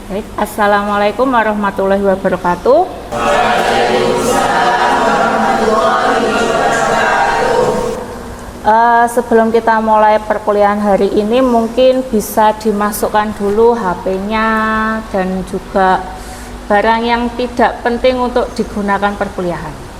Baik, Assalamualaikum warahmatullahi wabarakatuh. Sebelum kita mulai perkuliahan hari ini, mungkin bisa dimasukkan dulu HP-nya dan juga barang yang tidak penting untuk digunakan perkuliahan.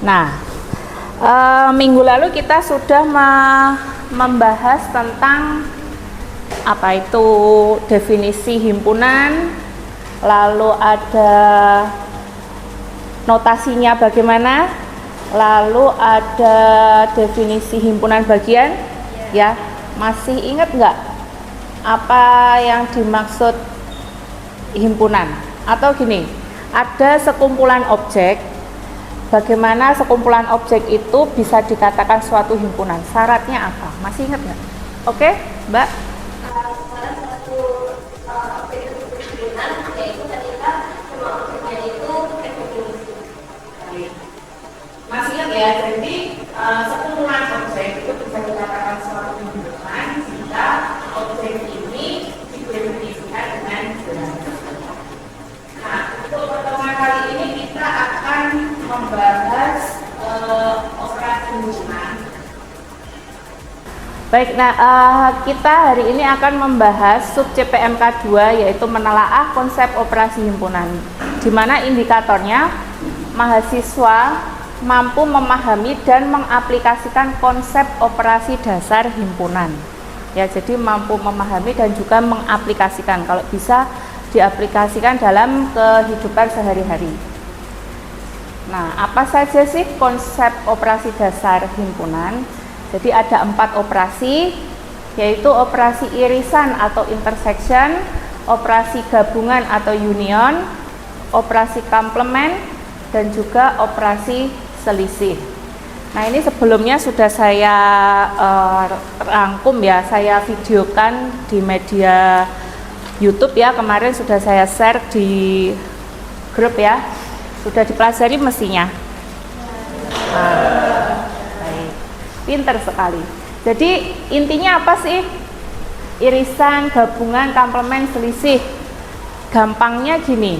Nah, minggu lalu kita sudah membahas tentang apa itu definisi himpunan, lalu ada notasinya bagaimana, lalu ada definisi himpunan bagian, ya. Masih ingat nggak apa yang dimaksud himpunan? Atau gini, ada sekumpulan objek. Bagaimana sekumpulan objek itu bisa dikatakan suatu himpunan? Syaratnya apa? Masih ingat nggak? Oke, Mbak? Salah satu objek itu himpunan yaitu ketika semua objeknya itu terdefinisi. Masih ingat ya? Jadi sekumpulan objek itu bisa dikatakan suatu himpunan jika objek ini didefinisikan dengan jelas. Nah, untuk pertemuan kali ini kita akan membahas operasi himpunan. Baik, nah kita hari ini akan membahas sub CPMK 2, yaitu menelaah konsep operasi himpunan, di mana indikatornya mahasiswa mampu memahami dan mengaplikasikan konsep operasi dasar himpunan. Ya, jadi mampu memahami dan juga mengaplikasikan, kalau bisa diaplikasikan dalam kehidupan sehari-hari. Nah, apa saja sih konsep operasi dasar himpunan? Jadi ada 4 operasi, yaitu operasi irisan atau intersection, operasi gabungan atau union, operasi komplement, dan juga operasi selisih. Nah, ini sebelumnya sudah saya rangkum ya, saya videokan di media YouTube ya, kemarin sudah saya share di grup ya. Sudah dipelajari mestinya. Nah, baik. Pinter sekali. Jadi intinya apa sih? Irisan, gabungan, komplement, selisih. Gampangnya gini.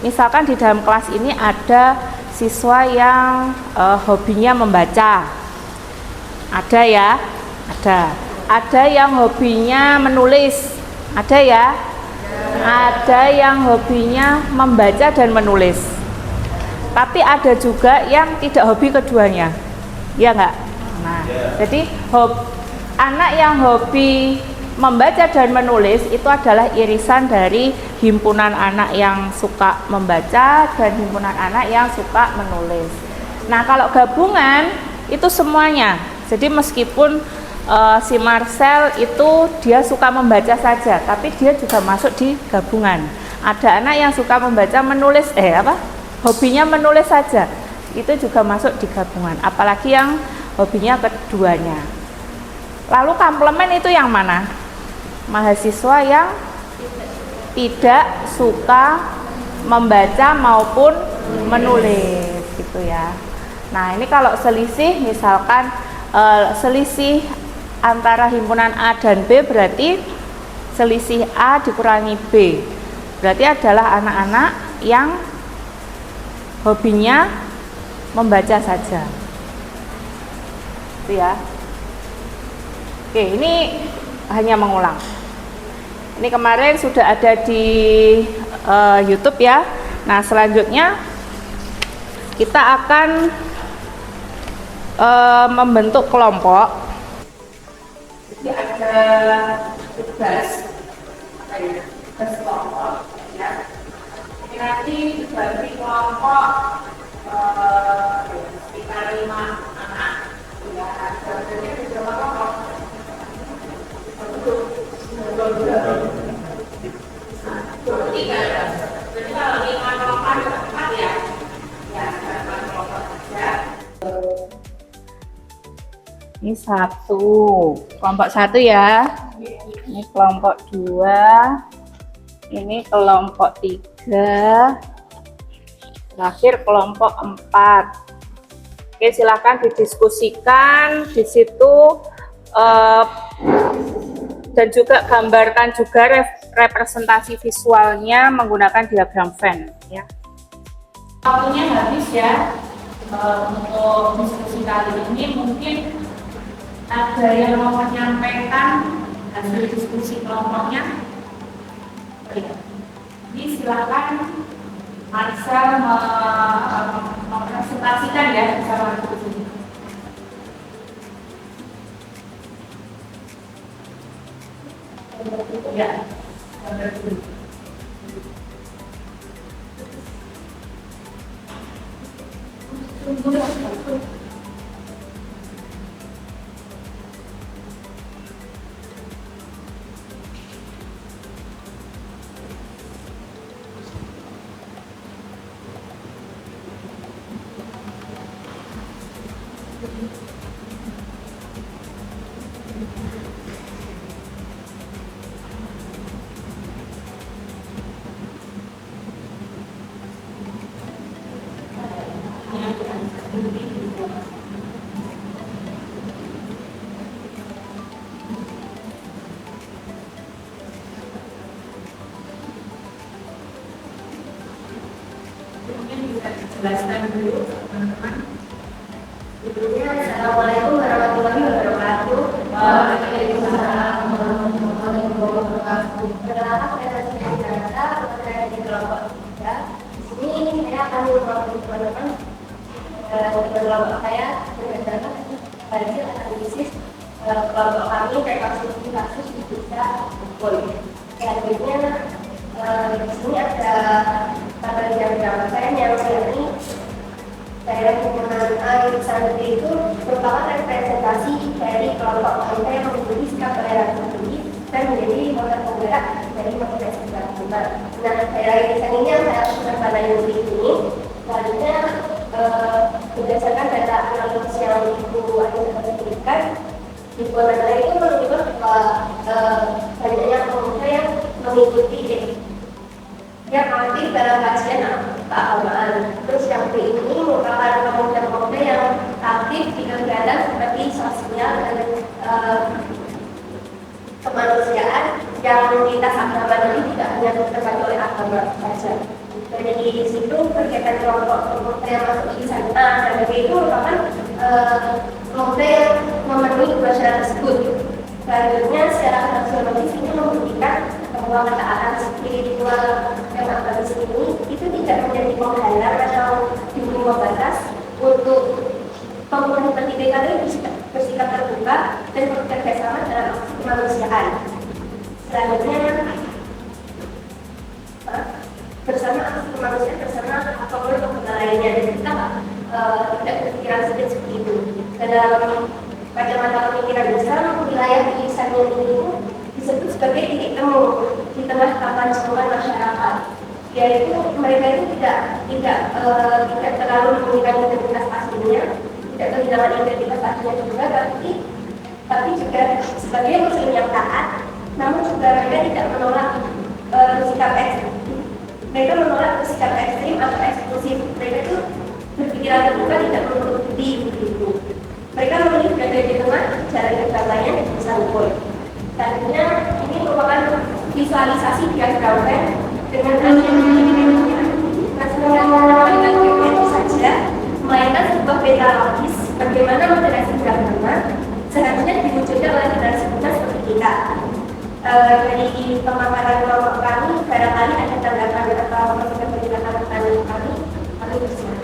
Misalkan di dalam kelas ini ada siswa yang hobinya membaca. Ada ya? Ada. Ada yang hobinya menulis. Ada ya? Ada yang hobinya membaca dan menulis. Tapi ada juga yang tidak hobi keduanya, ya enggak? Nah, jadi anak yang hobi membaca dan menulis itu adalah irisan dari himpunan anak yang suka membaca dan himpunan anak yang suka menulis. Nah, kalau gabungan itu semuanya. Jadi meskipun si Marcel itu dia suka membaca saja, tapi dia juga masuk di gabungan. Ada anak yang suka membaca menulis hobinya menulis saja, itu juga masuk di gabungan, apalagi yang hobinya keduanya. Lalu komplement itu yang mana? Mahasiswa yang tidak suka membaca maupun menulis gitu ya. Nah, ini kalau selisih, misalkan selisih antara himpunan A dan B, berarti selisih A dikurangi B, berarti adalah anak-anak yang hobinya membaca saja, itu ya. Oke, ini hanya mengulang. Ini kemarin sudah ada di YouTube ya. Nah, selanjutnya kita akan membentuk kelompok. Jadi ada tugas kelompok ya. Ini nanti dibagi kelompok sekitar 5 anak ya, sebenarnya di berapa kelompok? Tiga ya. Jadi kalau 5 kelompok ada 4 ya. Ya, 4 kelompok saja. Ini 1 kelompok 1 ya. Ini kelompok 2. Ini kelompok 3. Terakhir kelompok 4. Oke, silakan didiskusikan di situ dan juga gambarkan juga representasi visualnya menggunakan diagram Venn ya. Waktunya habis ya untuk diskusi kali ini. Mungkin ada yang mau menyampaikan hasil diskusi kelompoknya. Ini silakan Marcel mempresentasikan ya bersama diskusi. Ya, gambar dulu. Jelaskan dulu teman-teman. Sebelumnya, Assalamualaikum warahmatullahi wabarakatuh. Waalaikumsalam warahmatullahi wabarakatuh. Perkenalkan, saya Siti Jakarta, berada di kelompok 3. Di sini saya akan mewakili teman-teman kelompok saya berdasarkan hasil analisis kelompok kami rekonstruksi kasus di desa Bukul. Selanjutnya, di sini ada tabel diagram Venn yang ini daerah hubungan air santri itu merupakan representasi dari kelompok wanita yang memiliki sikap toleransi tinggi dan menjadi motor penggerak dari motivasi beragama. Nah, daerah irisan ini yang saya lakukan pada unit ini. Selanjutnya, berdasarkan data analis yang Ibu Anissa berikan, di Buana itu menunjukkan bahwa banyaknya pemuda yang mengikuti yang aktif dalam kajian keagamaan. Terus yang ini merupakan pemuda-pemuda yang aktif di kegiatan seperti sosial dan kemanusiaan yang lintas agama ini tidak hanya terbatas oleh agama saja. Dari situ kegiatan kelompok pemuda yang masuk di sana dan itu merupakan pemuda yang memenuhi dua syarat tersebut. Selanjutnya, secara sosiologis ini membuktikan bahwa ketaatan spiritual yang agamis ini itu tidak menjadi penghalang atau dibuat batas untuk pemuda pendidikan itu bersikap terbuka dan bekerja sama dalam aksi kemanusiaan. Selanjutnya, bersama aksi kemanusiaan bersama pemuda lainnya, dan kita tidak berpikiran seperti itu. Dalam kacamata pemikiran besar, wilayah irisan ini disebut sebagai titik temu di tengah kepanjangan masyarakat, yaitu mereka itu tidak terlalu menunjukkan identitas aslinya, tidak kehilangan identitas aslinya juga, tapi juga sebagai muslim yang taat, namun juga mereka tidak menolak bersikap ekstrim. Mereka menolak bersikap ekstrim atau eksklusif. Mereka itu berpikiran terbuka, tidak menutup diri begitu. Mereka memilih berada di tengah jalan kegamanya di Sangkul. Selanjutnya, ini merupakan visualisasi diagram Venn dengan nasionalitas itu saja, melainkan sebuah peta logis bagaimana moderasi beragama seharusnya diwujudkan oleh generasi muda seperti kita. Dari pemaparan kelompok kami, barangkali ada tanggapan atau masukan penjelasan kami bersama.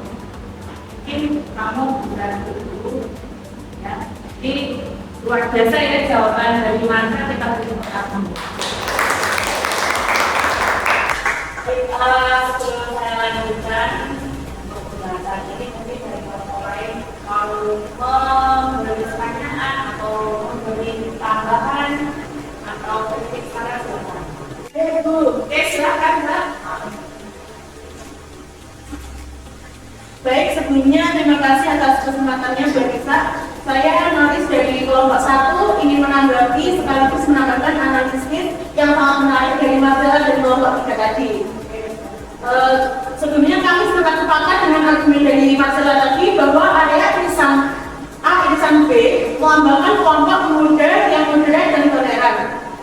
Mungkin kamu berarti dulu ya. Jadi luar biasa ya jawaban dari mana kita beri kamu. Sebelum saya lanjutkan untuk pembahasan ini, mungkin dari kelompok lain mau memberi pertanyaan atau memberi tambahan atau kritik saran silakan. Oke, silakan Mbak. Baik, sebelumnya terima kasih atas kesempatannya Bu Anissa. Saya Noris dari kelompok 1 ingin menanggapi sekaligus menambahkan analisis yang sangat menarik dari Mabel dan kelompok 3 tadi. Sebelumnya kami sudah sepakat dengan argumen dari Marcella tadi bahwa area irisan A, irisan B melambangkan kelompok pemuda yang moderat dan toleran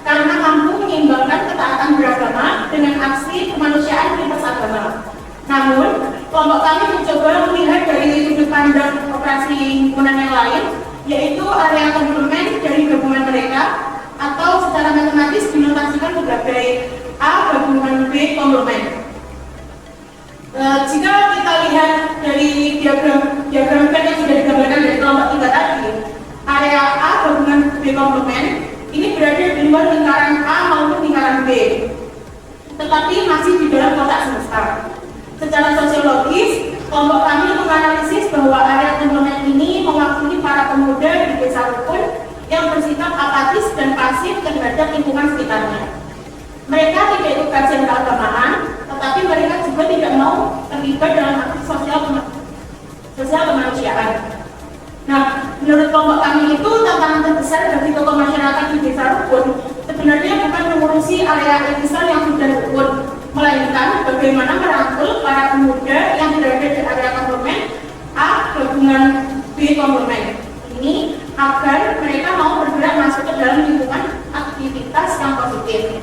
karena mampu menyeimbangkan ketaatan beragama dengan aksi kemanusiaan lintas agama. Namun, kelompok kami mencoba melihat dari sudut pandang operasi himpunan yang lain, yaitu area komplement dari gabungan mereka, atau secara matematis dinotasikan sebagai A gabungan B komplement. Jika kita lihat dari diagram yang sudah digambarkan dari kelompok 3 tadi, area A gabungan B komplement ini berada di luar lingkaran A maupun lingkaran B, tetapi masih di dalam kotak semesta. Secara sosiologis, kelompok kami menganalisis bahwa area komplement ini mewakili para pemuda di desa rukun yang bersikap apatis dan pasif terhadap lingkungan sekitarnya. Mereka tidak ikut kajian keagamaan, tetapi mereka juga tidak mau terlibat dalam aktif sosial kemanusiaan. Nah, menurut kelompok kami itu tantangan terbesar bagi tokoh masyarakat di desa rukun sebenarnya bukan mengurusi area irisan yang sudah rukun, melainkan bagaimana merangkul para pemuda yang berada di area komplement A gabungan B komplement ini agar mereka mau bergerak masuk ke dalam lingkungan aktivitas yang positif.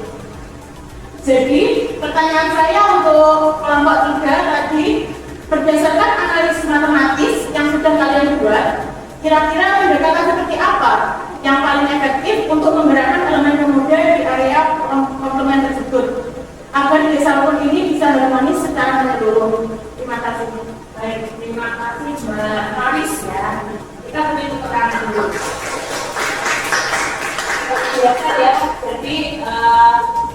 Jadi, pertanyaan saya untuk kelompok 3 tadi, berdasarkan analisis matematis yang sudah kalian buat, kira-kira pendekatan seperti apa yang paling efektif untuk menggerakkan elemen pemuda di area komplement tersebut agar desa rukun ini bisa harmonis secara menyeluruh? Terima kasih. Baik, terima kasih Mbak Maris ya. Kita beri tepuk tangan dulu. Biasa ya, jadi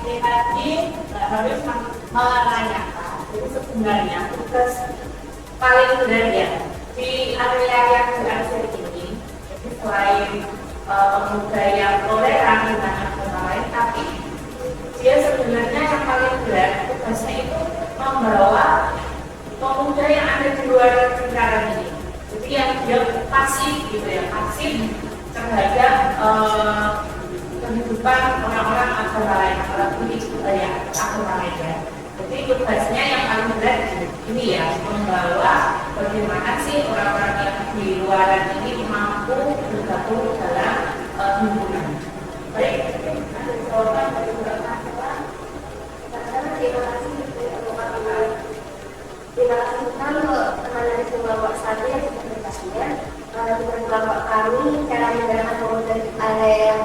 ini tadi harus menanyakan itu sebenarnya tugas paling benar ya di area yang berasal ini, jadi selain pemuda yang toleran dengan agama lain, tapi dia sebenarnya yang paling berat tugasnya itu membawa pemuda yang ada di luar lingkaran ini, jadi yang dia pasif gitu ya, pasif terhadap kehidupan orang-orang agama lain, apalagi ya agama lain ya. Jadi tugasnya yang paling berat ini ya, membawa bagaimana sih orang-orang yang di luaran ini mampu bergabung dalam himpunan. Baik, ada jawaban dari Mbak Marcella. Terima kasih untuk teman-teman kelompok 1 yang sudah berkasihnya. Dengan kelompok kami, cara menggerakkan pemuda di area yang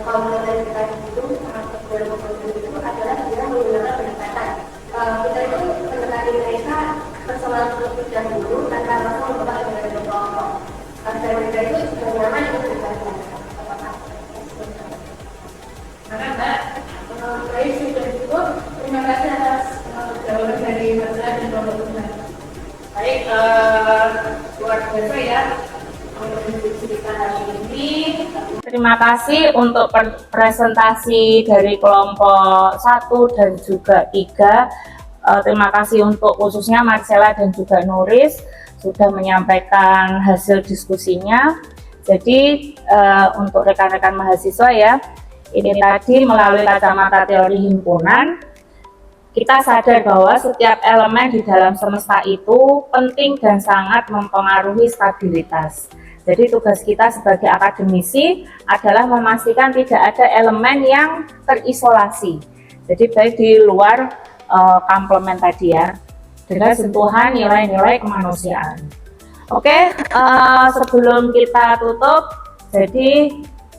komplement kita itu sangat berbeda itu adalah dengan menggunakan pendekatan. Kita itu mendekati mereka personal terlebih dahulu tanpa langsung membawa dengan kelompok. Dan mereka itu sudah nyaman untuk bergabung. Karena Mbak, baik sudah cukup. Terima kasih atas jawaban dari Marcella dan kelompok 3. Baik, luar biasa ya untuk diskusi kita hari ini. Terima kasih untuk presentasi dari kelompok 1 dan juga 3. Terima kasih untuk khususnya Marcella dan juga Nuris sudah menyampaikan hasil diskusinya. Jadi untuk rekan-rekan mahasiswa ya, ini tadi melalui kacamata teori himpunan, kita sadar bahwa setiap elemen di dalam semesta itu penting dan sangat mempengaruhi stabilitas. Jadi tugas kita sebagai akademisi adalah memastikan tidak ada elemen yang terisolasi. Jadi baik di luar komplement tadi ya, dengan sentuhan nilai-nilai kemanusiaan. Oke, sebelum kita tutup, jadi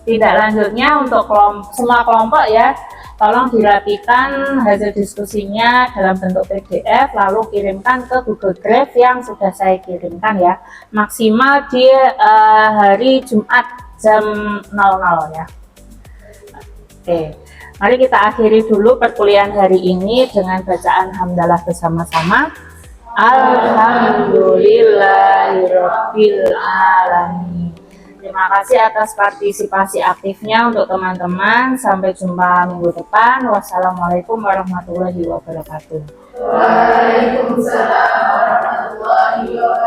tindak lanjutnya untuk semua kelompok ya, tolong dirapikan hasil diskusinya dalam bentuk PDF lalu kirimkan ke Google Drive yang sudah saya kirimkan ya, maksimal di hari Jumat jam 00 ya. Oke, mari kita akhiri dulu perkuliahan hari ini dengan bacaan hamdalah bersama-sama. Alhamdulillahirabbil alamin. Terima kasih atas partisipasi aktifnya untuk teman-teman. Sampai jumpa minggu depan. Wassalamualaikum warahmatullahi wabarakatuh. Waalaikumsalam warahmatullahi wabarakatuh.